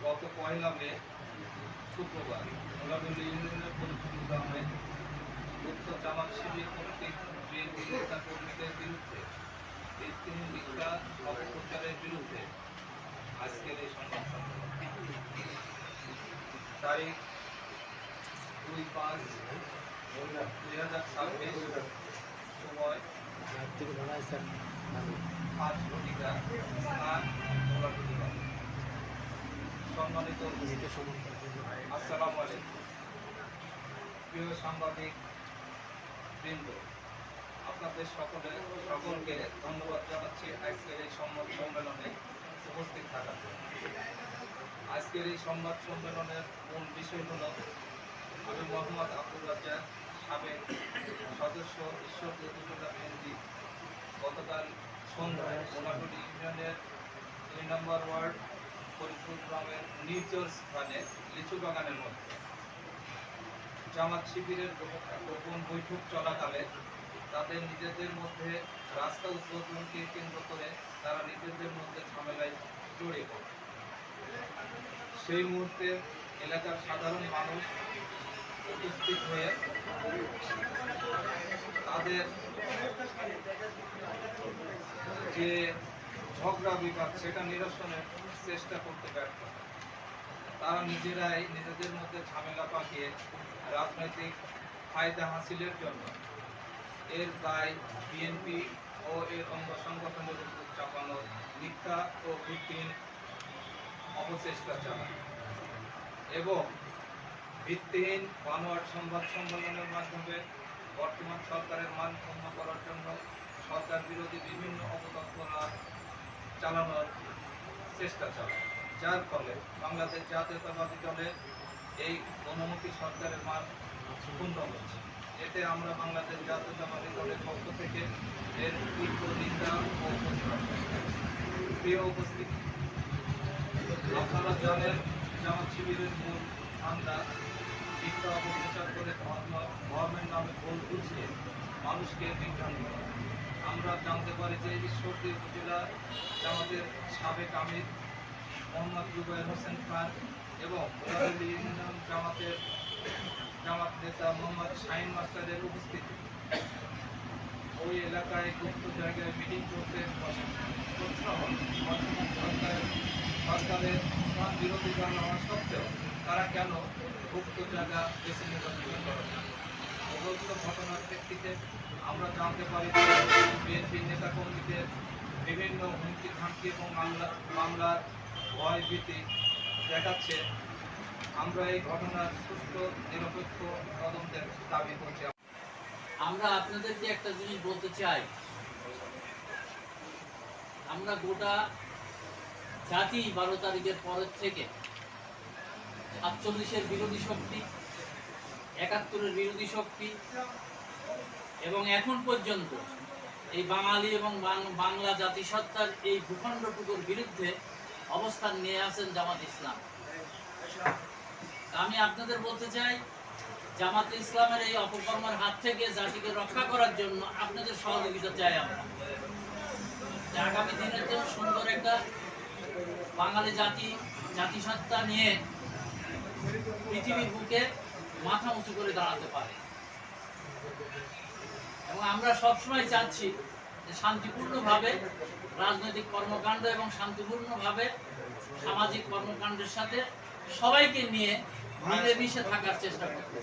গত 1 মে শুক্রবার মোলাডুলি ইউনিয়নের পরিচিত গ্রামে উক্ত জামাত শিবির কর্তৃক বিএনপি নেতা কর্মীদের বিরুদ্ধে ভিত্তিহীন মিথ্যা অপপ্রচারের বিরুদ্ধে আজকের এই সংবাদ সম্মেলন। তারিখ 2/5/2026, সময় 5 ঘটিকা, স্থান মোলাডুলি। সম্মানিত আসসালামু আলাইকুম। প্রিয় সাংবাদিক বৃন্দ, আপনাদের সকলকে ধন্যবাদ জানাচ্ছি আজকের এই সংবাদ সম্মেলনে উপস্থিত থাকার জন্য। আজকের এই সংবাদ সম্মেলনের মূল বিষয় হল, আমি মোহাম্মদ আব্দুর রাজ্জাক, সাবেক সদস্য, ঈশ্বরদী উপজেলা বিএনপি, গতকাল সন্ধ্যায় মোলাডুলি ইউনিয়নের 2 নম্বর ওয়ার্ড ফরিদপুর গ্রামের নির্জন স্থানে লিচু বাগানের মধ্যে জামাত শিবিরের গোপন বৈঠক চলাকালে তাদের নিজেদের মধ্যে রাস্তা উদ্বোধনকে কেন্দ্র করে তারা নিজেদের মধ্যে ঝামেলায় জড়িয়ে পড়ে। সেই মুহূর্তে এলাকার সাধারণ মানুষ উপস্থিত হয়ে তাদের যে ঝগড়া বিবাদ সেটা নিরসনের চেষ্টা করতে ব্যর্থ। তারা নিজেরাই নিজেদের মধ্যে ঝামেলা পাকিয়ে রাজনৈতিক ফায়দা হাসিলের জন্য এর দায় বিএনপি ও এর অঙ্গ সংগঠনের উপর চাপানোর মিথ্যা ও ভিত্তিহীন অপচেষ্টা চালায় এবং ভিত্তিহীন বানোয়াট সংবাদ সম্মেলনের মাধ্যমে বর্তমান সরকারের মান ক্ষুণ্ণ করার জন্য সরকার বিরোধী বিভিন্ন অপতৎপরতা চালানোর চেষ্টা চালায়, যার ফলে বাংলাদেশ জাতীয়তাবাদী দলের এই গণমুখী সরকারের মান ক্ষুণ্ণ হচ্ছে। এতে আমরা বাংলাদেশ জাতীয়তাবাদী দলের পক্ষ থেকে এর তীব্র নিন্দা ও প্রতিবাদ করি। প্রিয় উপস্থিতি, আপনারা জানেন জামাত শিবিরের মূল ধান্দা মিথ্যা অপপ্রচার করে ধর্মের নামে ভুল বুঝিয়ে মানুষকে বিভ্রান্ত করা। আমরা জানতে পারি যে ঈশ্বরদী উপজেলা জামাতের সাবেক আমির মোহাম্মদ জুবায়ের হোসেন খান এবং মোলাডুলি ইউনিয়ন জামাত নেতা মোহাম্মদ শাহিন মাস্টারের উপস্থিতি ওই এলাকায় গুপ্ত জায়গায় মিটিং করতে সরকারের বিরোধী জানানো সত্ত্বেও তারা কেন গুপ্ত জায়গা বেছে নির্বাচন করেন না। উপরোক্ত ঘটনার প্রেক্ষিতে আমরা জানতে পারি যে বিএনপি নেতাকর্মীদের বিভিন্ন হুমকি ধামকি এবং মামলার ভয় ভীতি দেখাচ্ছে। আমরা এই ঘটনার সুষ্ঠু নিরপেক্ষ তদন্তের দাবি করছি। আমরা আপনাদেরকে একটা জিনিস বলতে চাই, আমরা গোটা জাতি 12 তারিখের পরের থেকে 47-এর বিরোধী শক্তি, 71-এর বিরোধী শক্তি এবং এখন পর্যন্ত এই বাঙালি এবং বাংলা জাতিসত্তার এই ভূখণ্ডটুকুর বিরুদ্ধে অবস্থান নিয়ে আসেন জামাত ইসলাম। আমি আপনাদের বলতে চাই, জামাতে ইসলামের এই অপকর্মের হাত থেকে জাতিকে রক্ষা করার জন্য আপনাদের সহযোগিতা চাই। আমরা আগামী দিনের জন্য সুন্দর একটা বাঙালি জাতিসত্তা নিয়ে পৃথিবীর বুকে মাথা উঁচু করে দাঁড়াতে পারে। এবং আমরা সবসময় চাচ্ছি যে শান্তিপূর্ণভাবে রাজনৈতিক কর্মকাণ্ড এবং শান্তিপূর্ণভাবে সামাজিক কর্মকাণ্ডের সাথে সবাইকে নিয়ে মিলেমিশে থাকার চেষ্টা করতে।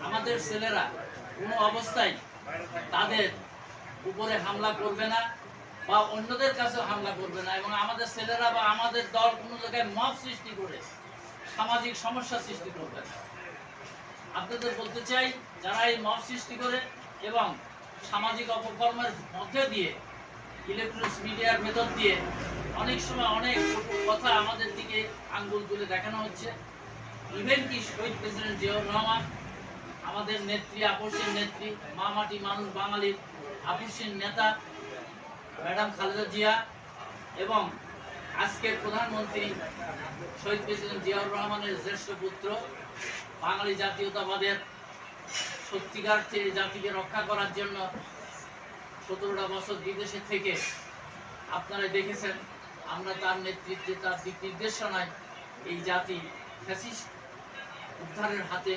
আমাদের ছেলেরা কোনো অবস্থায় তাদের উপরে হামলা করবে না বা অন্যদের কাছে হামলা করবে না, এবং আমাদের ছেলেরা বা আমাদের দল কোনো জায়গায় মত সৃষ্টি করে সামাজিক সমস্যা সৃষ্টি করবে না। আপনাদের বলতে চাই, যারা এই মত সৃষ্টি করে এবং সামাজিক অপকর্মের মধ্যে দিয়ে ইলেকট্রনিক্স মিডিয়ার ভেতর দিয়ে অনেক সময় অনেক কথা আমাদের দিকে আঙ্গুল তুলে দেখানো হচ্ছে। ইভেন কি শহীদ প্রেসিডেন্ট জিয়াউর রহমান, আমাদের নেত্রী, আপসীন নেত্রী, মা মাটি মানুষ বাঙালির আপসীন নেতা ম্যাডাম খালেদা জিয়া এবং আজকের প্রধানমন্ত্রী শহীদ প্রেসিডেন্ট জিয়াউর রহমানের জ্যেষ্ঠ পুত্র, বাঙালি জাতীয়তাবাদের সত্যিকার চেয়ে জাতিকে রক্ষা করার জন্য 17টা বছর বিদেশে থেকে আপনারা দেখেছেন আমরা তার নেতৃত্বে, তার দিক নির্দেশনায় এই জাতি ফ্যাসিস্ট উদ্ধারের হাতে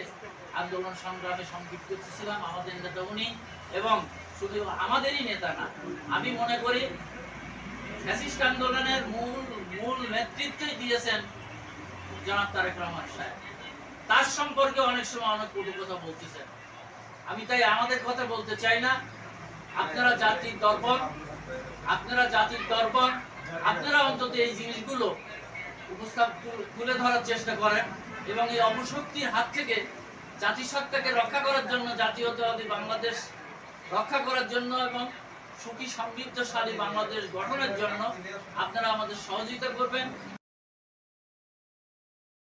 আন্দোলন সংগ্রামে সম্পৃক্ত ছিলাম। আমাদের নেতা উনি, এবং শুধু আমাদেরই নেতা না, আমি মনে করি ফ্যাসিস্ট আন্দোলনের মূল নেতৃত্বই দিয়েছেন জনাব তারেক রহমান সাহেব। তার সম্পর্কে অনেক সময় অনেক কটু কথা বলতেছেন। আমি তাই আমাদের কথা বলতে চাই না। আপনারা জাতির দর্পণ, আপনারা অন্তত এই জিনিসগুলো তুলে ধরার চেষ্টা করেন এবং এই অপশক্তির হাত থেকে জাতিসত্তাকে রক্ষা করার জন্য, জাতীয়তাবাদী বাংলাদেশ রক্ষা করার জন্য এবং সুখী সমৃদ্ধশালী বাংলাদেশ গঠনের জন্য আপনারা আমাদের সহযোগিতা করবেন।